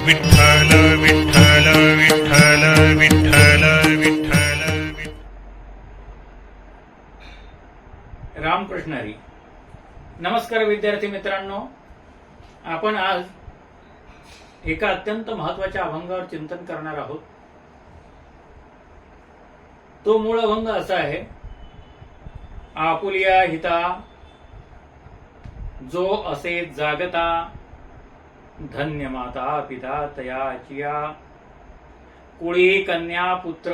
विठ्ठल विठ्ठल विठ्ठल विठ्ठल विठ्ठल रामकृष्ण हरी. नमस्कार विद्यार्थी मित्रांनो, आपण आज एका अत्यंत महत्वाच्या अभंगावर चिंतन करणार आहोत. तो मूळ अभंग असा आहे. आपुलिया हिता जो असे जागता, धन्य माता पिता तयाचिया, कुळी कन्या पुत्र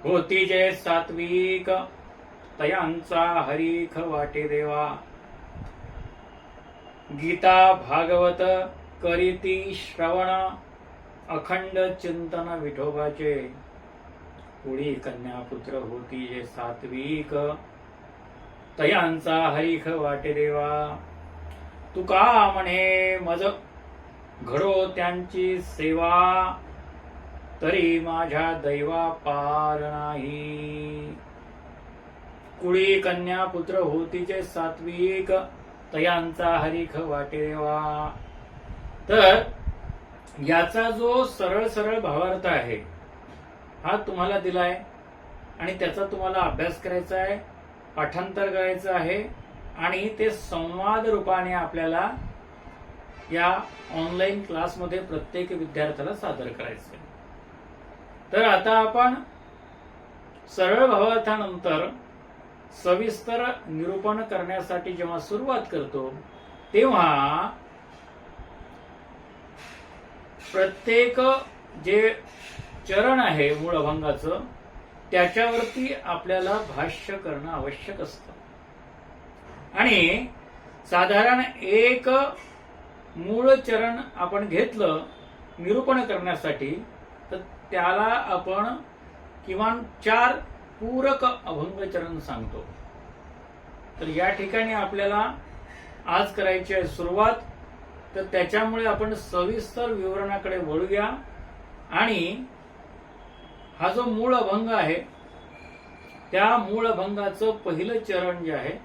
होती जे सात्विक, तयांचा हरीख वाटे देवा. गीता भागवत करीती श्रवण, अखंड चिंतन विठोबाचे. कुळी कन्या पुत्र होती जे सात्विक, तयांचा हरीख वाटे देवा. तुका म्हणे मज घडो त्यांची सेवा, तरी माझ्या दैवा पार नाही. कुळी कन्या पुत्र होतीचे सात्विक, तयांचा हरीख वाटे देवा. तर याचा जो सरळ सरळ भावार्थ आहे हा तुम्हाला दिलाय आणि त्याचा तुम्हाला अभ्यास करायचा आहे, पाठांतर करायचं आहे आणि ते संवाद रूपाने आपल्याला या ऑनलाईन क्लासमध्ये प्रत्येक विद्यार्थ्याला सादर करायचं आहे. तर आता आपण सरळ भावार्थानंतर सविस्तर निरूपण करण्यासाठी जेव्हा सुरुवात करतो तेव्हा प्रत्येक जे चरण आहे मूळ अभंगाचं त्याच्यावरती आपल्याला भाष्य करणं आवश्यक असतं. आणि साधारण एक मूळ चरण आपण घेतलं निरूपण करण्यासाठी तर त्याला आपण किमान 4 पूरक अभंग चरण सांगतो. तर या ठिकाणी आपल्याला आज करायची आहे सुरुवात. तर त्याच्यामुळे आपण सविस्तर विवरणाकडे वळूया आणि हा जो मूळ अभंग आहे त्या मूळ अभंगाचं पहिलं चरण जे आहे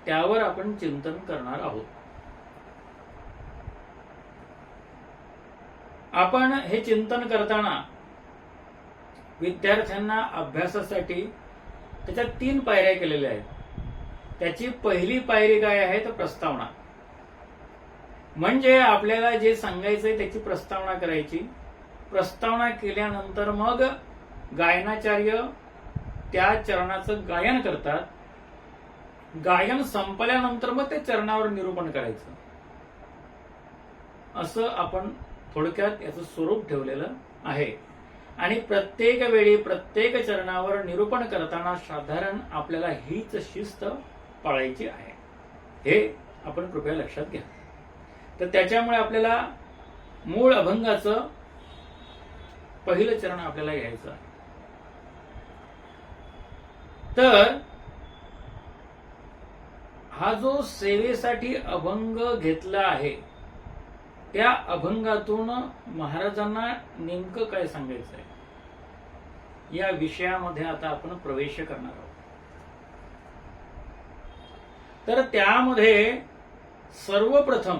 त्यावर आपण चिंतन करणार आहोत. आपण हे चिंतन करताना विद्यार्थ्यांना अभ्यासासाठी त्याच्या 3 पायऱ्या केलेल्या आहेत. त्याची पहिली पायरी काय आहे तर प्रस्तावना. म्हणजे आपल्याला जे सांगायचंय त्याची प्रस्तावना करायची. प्रस्तावना केल्यानंतर मग गायनाचार्य त्या चरणाचं गायन करतात. गायन संपल्यानंतर मग ते चरणावर निरूपण करायचं. असं आपण थोडक्यात याचं स्वरूप ठेवलेलं आहे. आणि प्रत्येक वेळी प्रत्येक चरणावर निरूपण करताना साधारण आपल्याला हीच शिस्त पाळायची आहे. हे आपण कृपया लक्षात घ्या. तर त्याच्यामुळे आपल्याला मूळ अभंगाचं पहिलं चरण आपल्याला घ्यायचं आहे. तर हा जो सेवेसाठी अभंग घेतला आहे त्या अभंगातून महाराजांना नेमकं काय सांगायचं आहे या विषयामध्ये आता आपण प्रवेश करणार आहोत. तर त्यामध्ये सर्वप्रथम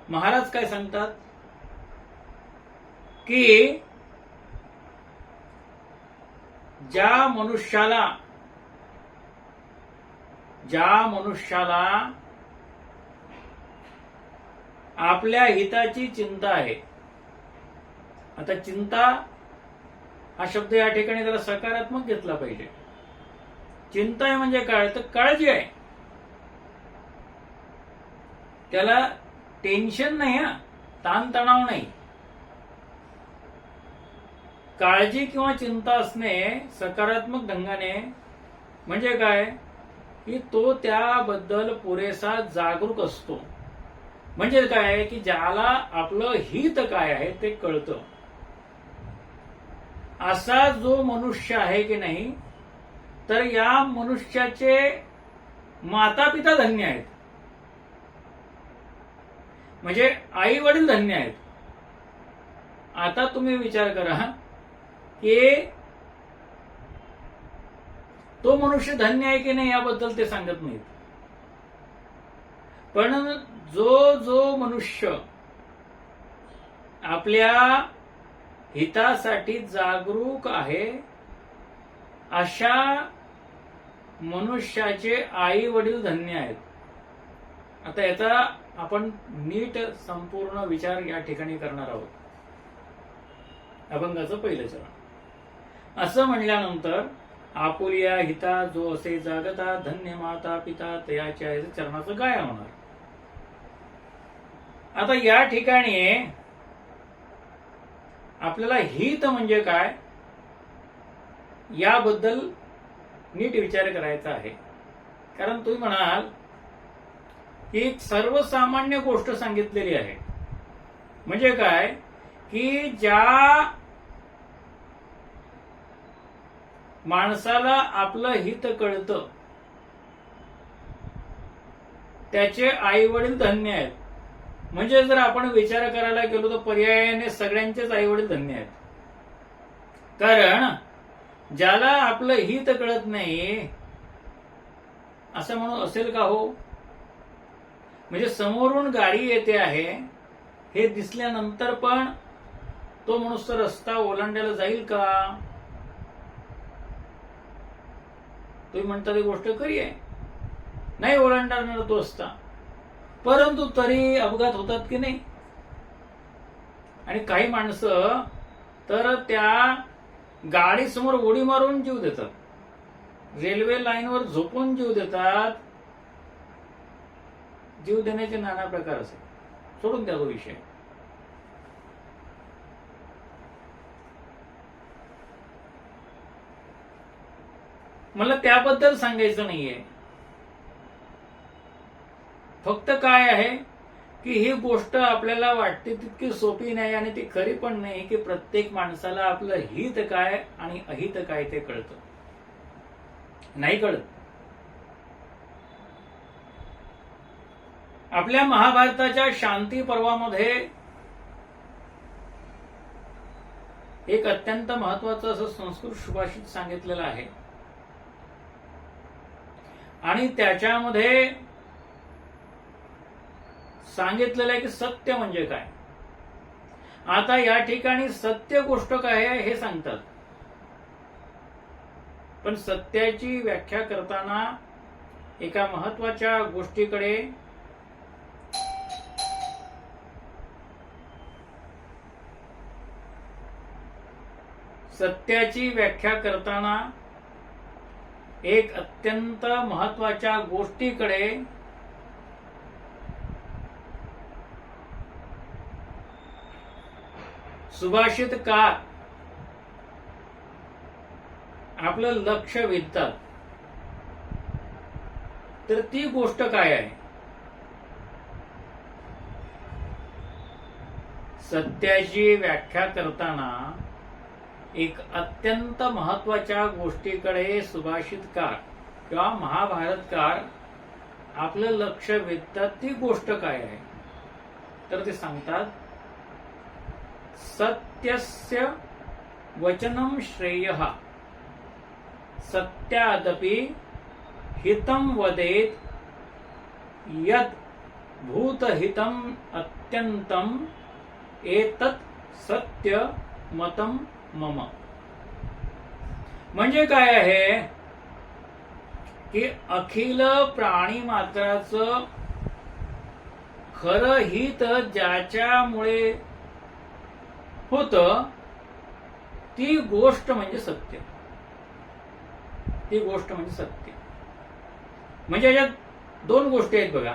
महाराज काय सांगतात की ज्या मनुष्याला आपल्या हिताची चिंता आहे. आता चिंता हा शब्द या ठिकाणी जरा सकारात्मक घेतला पाहिजे. चिंता आहे म्हणजे काय तर काळजी आहे. त्याला टेन्शन नाही, ताणतणाव नाही. काळजी किंवा चिंता असणे सकारात्मक ढंगाने म्हणजे काय की तो त्याबद्दल पुरेसा जागरूक असतो. म्हणजे काय की ज्याला आपलं हित काय आहे ते कळतं. असा जो मनुष्य आहे की नाही तर या मनुष्याचे माता पिता धन्य आहेत. म्हणजे आई वडील धन्य आहेत. आता तुम्ही विचार करा की तो मनुष्य धन्य आहे की नाही याबद्दल ते सांगत नाहीत. पण जो जो मनुष्य आपल्या हितासाठी जागरूक आहे अशा मनुष्याचे आई वडील धन्य आहेत. आता याचा आपण नीट संपूर्ण विचार या ठिकाणी करणार आहोत. अभंगाचं पहिलं चरण असं म्हणल्यानंतर आपुलिया हिता जो असे जागता धन्य माता पिता तयाच्या चरणाचं गायन होणार. आता या ठिकाणी आपल्याला हित म्हणजे काय याबद्दल नीट विचार करायचा आहे. कारण तुम्ही म्हणाल की एक सर्वसामान्य गोष्ट सांगितलेली आहे. म्हणजे काय की ज्या माणसाला आपलं हित कळतं त्याचे आई वडील धन्य आहेत. म्हणजे जर आपण विचार करायला गेलो तर पर्यायाने सगळ्यांचेच आई वडील धन्य आहेत. कारण ज्याला आपलं हित कळत नाही असं म्हणून असेल का हो? म्हणजे समोरून गाडी येते आहे हे दिसल्यानंतर पण तो मनुष्य रस्ता ओलांडायला जाईल का? तुम्ही म्हणता ती गोष्ट खरी आहे, नाही ओलांडणार तो रस्ता, परंतु तरी अपघात होतात की नाही? आणि काही माणसं तर त्या गाडी समोर उडी मारून जीव देतात, रेल्वे लाईनवर झोपून जीव देतात. जीव देण्याचे नाना प्रकार असे, सोडून द्या तो विषय. मला त्याबद्दल सांगायचं नाहीये. फक्त काय आहे की ही गोष्ट आपल्याला वाटते तितकी सोपी नाही आणि ती खरी पण नाही की प्रत्येक माणसाला आपलं हित काय आणि अहित काय ते कळतं. नाही कळत. आपल्या महाभारताच्या शांती पर्वामध्ये एक अत्यंत महत्वाचं असं संस्कृत सुभाषित सांगितलेलं आहे आणि त्याच्यामध्ये सांगितलेलं आहे की सत्य म्हणजे काय. आता या ठिकाणी सत्य गोष्ट काय आहे हे सांगतात, पण सत्याची व्याख्या करताना एका महत्वाच्या गोष्टीकडे सत्याची व्याख्या करताना एक अत्यंत महत्वाच्या गोष्टीकडे सुभाषितकार आपलं लक्ष वेधतात. तर ती गोष्ट काय आहे? सत्याची व्याख्या करताना एक अत्यंत महत्वाच्या गोष्टीकडे सुभाषितकार किंवा महाभारतकार आपलं लक्ष वेधतात. ती गोष्ट काय आहे? तर ते सांगतात सत्यस्य वचनम श्रेयः सत्यादपि हितं वदेत यद भूतहितं अत्यंतम एतत् सत्य मतम मम. म्हणजे काय आहे की अखिल प्राणी मात्राचं खरं हित ज्याच्यामुळे होतं ती गोष्ट म्हणजे सत्य. ती गोष्ट म्हणजे सत्य. म्हणजे याच्यात दोन गोष्टी आहेत बघा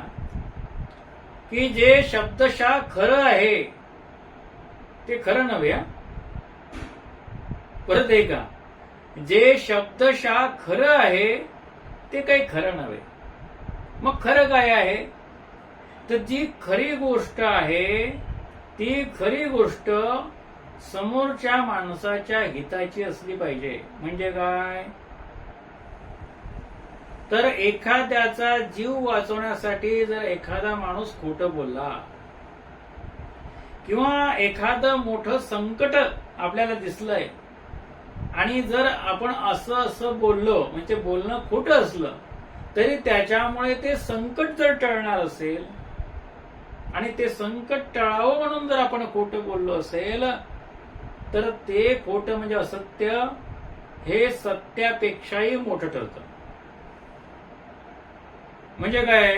की जे शब्दशः खरं आहे ते खरं नव्हे. परत आहे का, जे शब्दशः खरं आहे ते काही खरं नव्हे. मग खरं काय आहे? तर जी खरी गोष्ट आहे ती खरी गोष्ट समोरच्या माणसाच्या हिताची असली पाहिजे. म्हणजे काय? तर एखाद्याचा जीव वाचवण्यासाठी जर एखादा माणूस खोटं बोलला किंवा एखादं मोठं संकट आपल्याला दिसलंय आणि जर आपण असं बोललो म्हणजे बोलणं खोटं असलं तरी त्याच्यामुळे ते संकट जर टळणार असेल आणि ते संकट टाळावं म्हणून जर आपण खोटं बोललो असेल तर ते खोटं म्हणजे असत्य हे सत्यापेक्षाही मोठं ठरतं. म्हणजे काय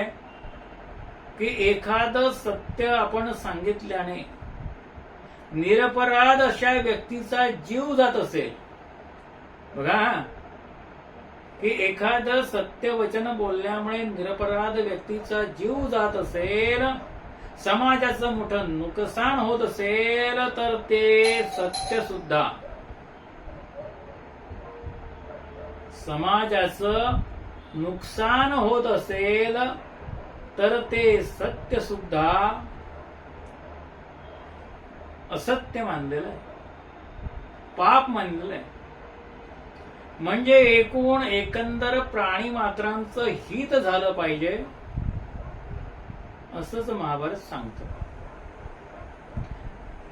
की एखादं सत्य आपण सांगितल्याने निरपराध अशा व्यक्तीचा जीव जात असेल, बघा की एखादं सत्य वचन बोलल्यामुळे निरपराध व्यक्तीचा जीव जात असेल, समाजाचं मोठं नुकसान होत असेल, तर ते सत्य सुद्धा समाजाचं नुकसान होत असेल तर ते सत्य सुद्धा असत्य मानलेलं आहे, पाप मानलेलं आहे. म्हणजे एकंदर प्राणी मात्रांचं हित झालं पाहिजे असंच महाभारत सांगतं.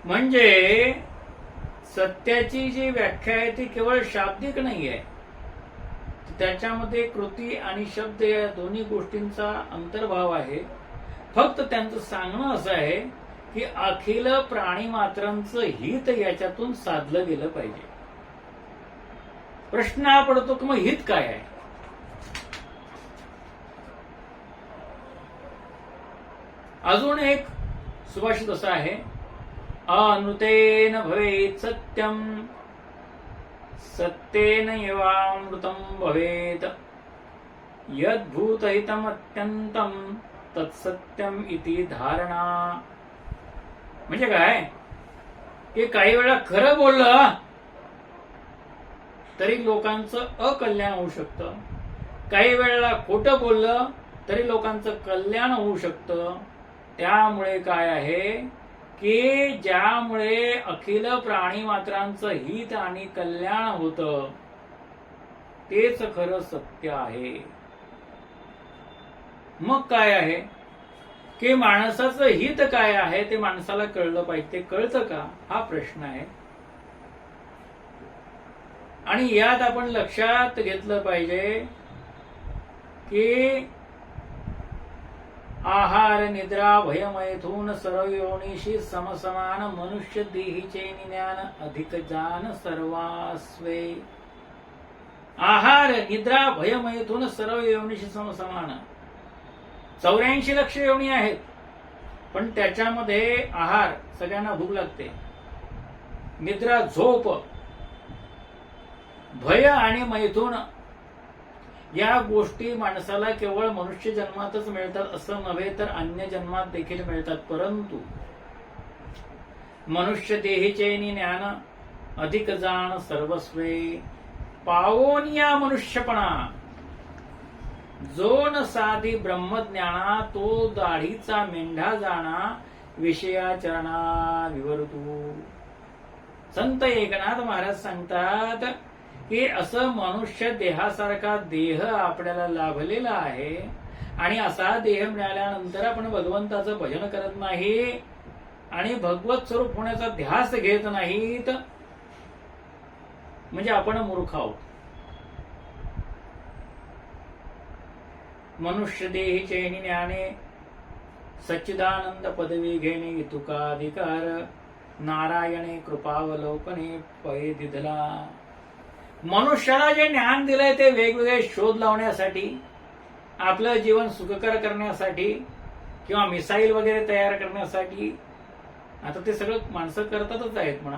म्हणजे सत्याची जी व्याख्या आहे ती केवळ शाब्दिक नाही आहे, त्याच्यामध्ये कृती आणि शब्द या दोन्ही गोष्टींचा अंतर्भाव आहे. फक्त त्यांचं सांगणं असं आहे की अखिल प्राणी मात्रांचं हित याच्यातून साधलं गेलं पाहिजे. प्रश्न हा पडतो की मग हित काय आहे? अजून एक सुभाषित असं आहे, अनृतेन भवेत् सत्यम सत्येन एवामृतं भवेत् यद्भूतहितम् अत्यंतं तत्सत्यम इति धारणा. म्हणजे काय की काही वेळा खरं बोललं तरी लोकांचं अकल्याण होऊ शकतं, काही वेळेला खोटं बोललं तरी लोकांचं कल्याण होऊ शकतं. त्यामुळे काय आहे की ज्यामुळे अखिल प्राणी मात्रांचं हित आणि कल्याण होतं तेच खरं सत्य आहे. मग काय आहे की माणसाचं हित काय आहे ते माणसाला कळलं पाहिजे. ते कळतं का हा प्रश्न आहे. आणि यात आपण लक्षात घेतलं पाहिजे की आहार निद्रा भयमैथून सर्व योनिशी समसमान मनुष्य देहीचे ज्ञान अधिक जान सर्वास्वे. आहार निद्रा भयमैथून सर्व योनिशी समसमान 84 लक्ष योनी आहेत, पण त्याच्यामध्ये आहार सगळ्यांना भूक लागते, निद्रा झोप, भय आणि मैथुन या गोष्टी माणसाला केवळ मनुष्य जन्मातच मिळतात असं नव्हे तर अन्य जन्मात देखील मिळतात. परंतु मनुष्य देहीचे ज्ञान अधिक जाण सर्वस्वे. पावोनिया मनुष्यपणा जो न साधी ब्रह्मज्ञाना तो दाढीचा मेंढा जाणा विषयाचरणा विवरतू. संत एकनाथ महाराज सांगतात की असं मनुष्य देहासारखा देह आपल्याला लाभलेला आहे आणि असा देह मिळाल्यानंतर आपण भगवंताचं भजन करत नाही आणि भगवत स्वरूप होण्याचा ध्यास घेत नाहीत म्हणजे आपण मूर्ख आहोत. मनुष्य देहीचे ज्ञाने सच्चिदानंद पदवी घेणे तुकाधिकार नारायणे कृपावलोकने पै दिधला. मनुष्याला जे ज्ञान दिलंय ते वेगवेगळे शोध लावण्यासाठी, आपलं जीवन सुखकर करण्यासाठी किंवा मिसाईल वगैरे तयार करण्यासाठी. आता ते सगळं माणसं करतातच आहेत म्हणा,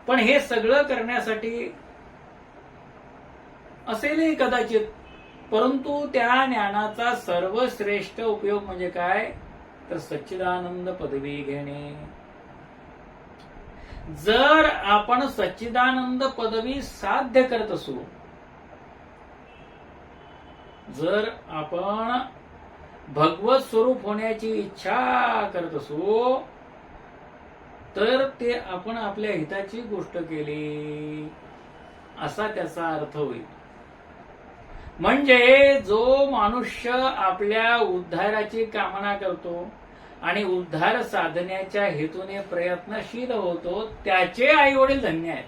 पण हे सगळं करण्यासाठी असेलही कदाचित, परंतु त्या ज्ञानाचा सर्वश्रेष्ठ उपयोग म्हणजे काय तर सच्चिदानंद पदवी घेणे. जर आपण सच्चिदानंद पदवी साध्य करत असू, जर आपण भगवत स्वरूप होण्याची इच्छा करत असू तर ते आपण आपल्या हिताची गोष्ट केली असा त्याचा अर्थ होईल. म्हणजे जो मनुष्य आपल्या उद्धाराची कामना करतो आणि उद्धार साधण्याच्या हेतूने प्रयत्नशील होतो त्याचे आई वडील धन्य आहेत.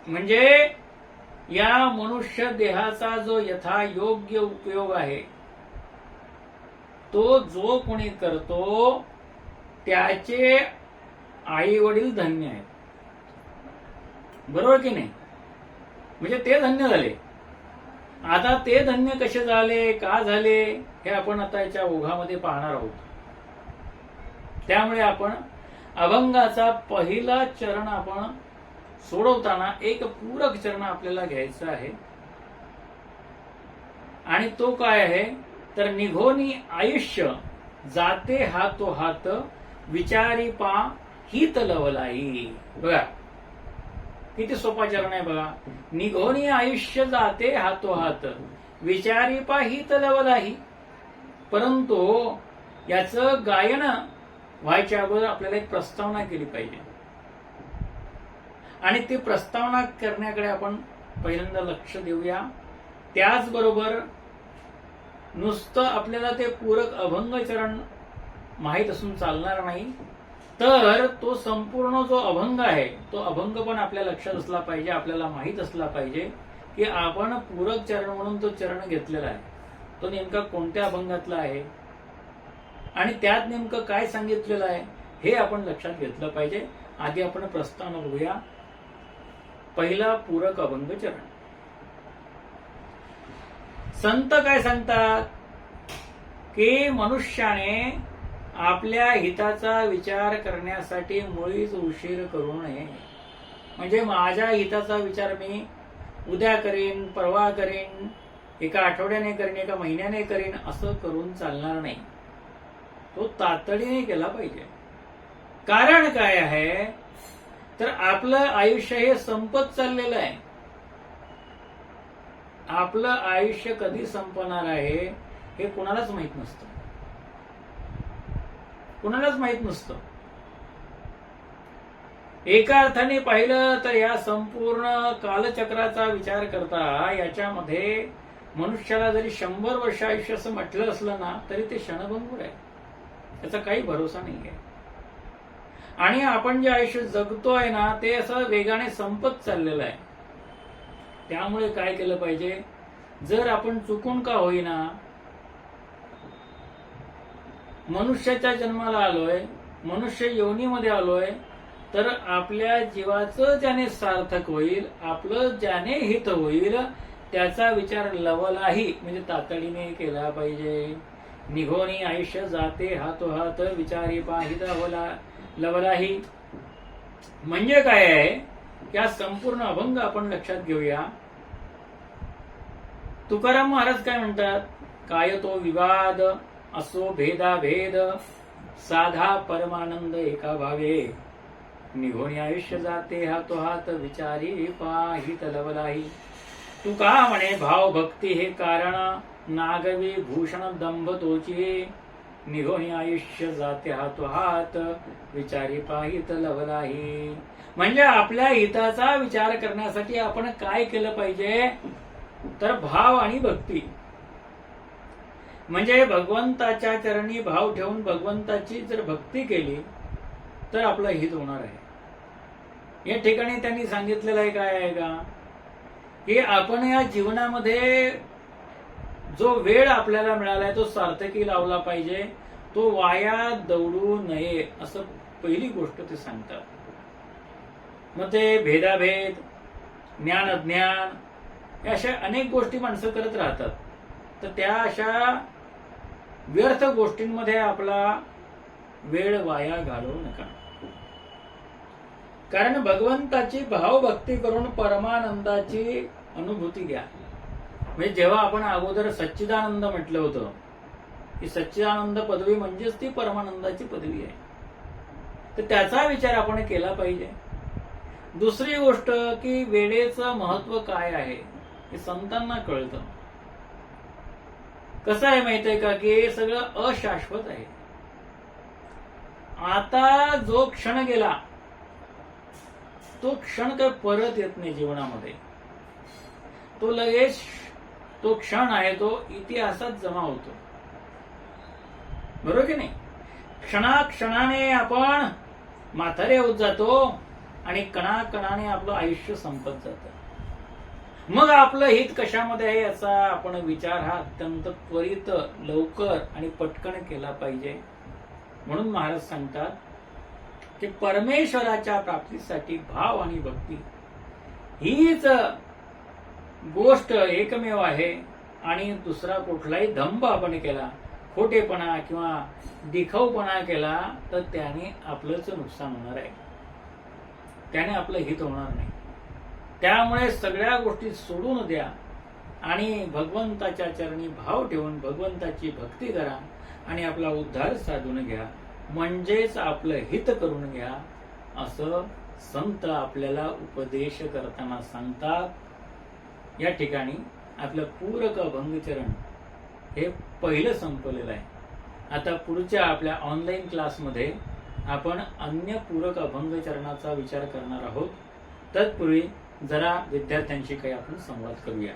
म्हणजे या मनुष्य देहाचा जो यथायोग्य उपयोग आहे तो जो कोणी करतो त्याचे आई वडील धन्य आहेत. बरोबर की नाही? म्हणजे ते धन्य झाले. आता ते धन्य कसे झाले, का झाले, हे आपण आता याच्या ओघामध्ये पाहणार आहोत. त्यामुळे आपण अभंगाचा पहिला चरण आपण सोडवताना एक पूरक चरण आपल्याला घ्यायचं आहे. आणि तो काय आहे तर निघोनी आयुष्य जाते हातोहात विचारी पा हित लवलाई. बघा किती सोपा चरण आहे बघा. निघोनी आयुष्य जाते हातोहात विचारी पा हित लवलाई. परंतु याचं गायन व्हायच्या अगोदर आपल्याला एक प्रस्तावना केली पाहिजे. आणि ती प्रस्तावना करण्याकडे आपण पहिल्यांदा लक्ष देऊया. त्याचबरोबर नुसतं आपल्याला ते पूरक अभंग चरण माहीत असून चालणार नाही, तर तो संपूर्ण जो अभंग आहे तो अभंग पण आपल्या लक्षात असला पाहिजे. आपल्याला माहीत असला पाहिजे की आपण पूरक चरण म्हणून तो चरण घेतलेला आहे, तो नेमका कोणत्या अभंगातला आहे आणि त्यात नेमकं काय सांगितलेलं आहे हे आपण लक्षात घेतलं पाहिजे. आधी आपण प्रस्तावना बघूया. पहिला पूरक अभंग चरण. संत काय सांगतात की मनुष्याने आपल्या हिताचा विचार करण्यासाठी मुळीच उशीर करू नये. म्हणजे माझ्या हिताचा विचार मी उद्या करीन, परवा करीन, एका आठवड्याने करीन, एका महिन्याने करीन असं करून चालणार नाही. तो तातडीने केला पाहिजे. कारण काय आहे तर आपलं आयुष्य हे संपत चाललेलं आहे. आपलं आयुष्य कधी संपणार आहे हे कुणालाच माहित नसतं. कुणालाच माहित नसतं. एका अर्थाने पाहिलं तर या संपूर्ण कालचक्राचा विचार करता याच्यामध्ये मनुष्याला जरी 100 वर्ष आयुष्य असं म्हटलं असलं ना तरी ते क्षणभंगूर आहे. त्याचा काही भरोसा नाही आहे. आणि आपण जे आयुष्य जगतोय ना ते असं वेगाने संपत चाललेलं आहे. त्यामुळे काय केलं पाहिजे, जर आपण चुकून का होईना मनुष्याच्या जन्माला आलोय, मनुष्य योनीमध्ये आलोय, तर आपल्या जीवाचं ज्याने सार्थक होईल, आपलं ज्याने हित होईल त्याचा विचार लवलाही म्हणजे तातडीने केला पाहिजे. निघोनी आयुष्य जाते हातोहात विचारी पा हित लवलाही. म्हणजे काय आहे या संपूर्ण अभंग आपण लक्षात घेऊया. तुकाराम महाराज काय म्हणतात, काय तो विवाद असो भेदाभेद साधा परमानंद एका भावे. निघोनी आयुष्य जाते हातोहात विचारी पाहित लवलाही. तुका म्हणे भाव भक्ती हे कारण नागवी भूषण दंभ तोची. निघोनी आयुष्य जाते हातोहात विचारी पाहित लवलाही. म्हणजे आपल्या हिताचा विचार करण्यासाठी आपण काय केलं पाहिजे तर भाव आणि भक्ती. म्हणजे भगवंताच्या चरणी भाव ठेवून भगवंताची जर भक्ती केली तर आपलं हित होणार आहे. या ठिकाणी त्यांनी सांगितलेलं आहे काय आहे का की आपण या जीवनामध्ये जो वेळ आपल्याला मिळालाय तो सार्थकी लावला पाहिजे, तो वाया दौडू नये असं पहिली गोष्ट ते सांगतात. मग ते भेदाभेद, ज्ञान अज्ञान या अशा अनेक गोष्टी माणसं करत राहतात. तर त्या अशा व्यर्थ गोष्टींमध्ये आपला वेळ वाया घालवू नका. कारण भगवंताची भावभक्ती करून परमानंदाची अनुभूती घ्या. म्हणजे जेव्हा आपण अगोदर सच्चिदानंद म्हटलं होतं की सच्चिदानंद पदवी म्हणजेच ती परमानंदाची पदवी आहे, तर त्याचा विचार आपण केला पाहिजे. दुसरी गोष्ट की वेळेचं महत्व काय आहे हे संतांना कळतं. कसं आहे माहित आहे का की हे सगळं अशाश्वत आहे. आता जो क्षण गेला तो क्षण काही परत येत नाही जीवनामध्ये. तो लगेच तो क्षण आहे तो इतिहासात जमा होतो. बरोबर की नाही? क्षणाक्षणाने आपण म्हातारे होत जातो आणि कणाकणाने आपलं आयुष्य संपत जातं. मग आपलं हित कशामध्ये आहे याचा आपण विचार हा अत्यंत त्वरित, लवकर आणि पटकन केला पाहिजे. म्हणून महाराज सांगतात की परमेश्वराच्या प्राप्तीसाठी भाव आणि भक्ती हीच गोष्ट एकमेव आहे. आणि दुसरा कुठलाही दंभ आपण केला, खोटेपणा किंवा दिखाऊपणा केला तर त्याने आपलंच नुकसान होणार आहे, त्याने आपलं हित होणार नाही. त्यामुळे सगळ्या गोष्टी सोडून द्या आणि भगवंताच्या चरणी भाव ठेवून भगवंताची भक्ती करा आणि आपला उद्धार साधून घ्या, म्हणजेच आपलं हित करून घ्या, असं संत आपल्याला उपदेश करताना सांगतात. या ठिकाणी आपलं पूरक अभंगचरण हे पहिलं संपलेलं आहे. आता पुढच्या आपल्या ऑनलाईन क्लासमध्ये आपण अन्य पूरक अभंगचरणाचा विचार करणार आहोत. तत्पूर्वी जरा विद्यार्थ्यांशी काही आपण संवाद करूया.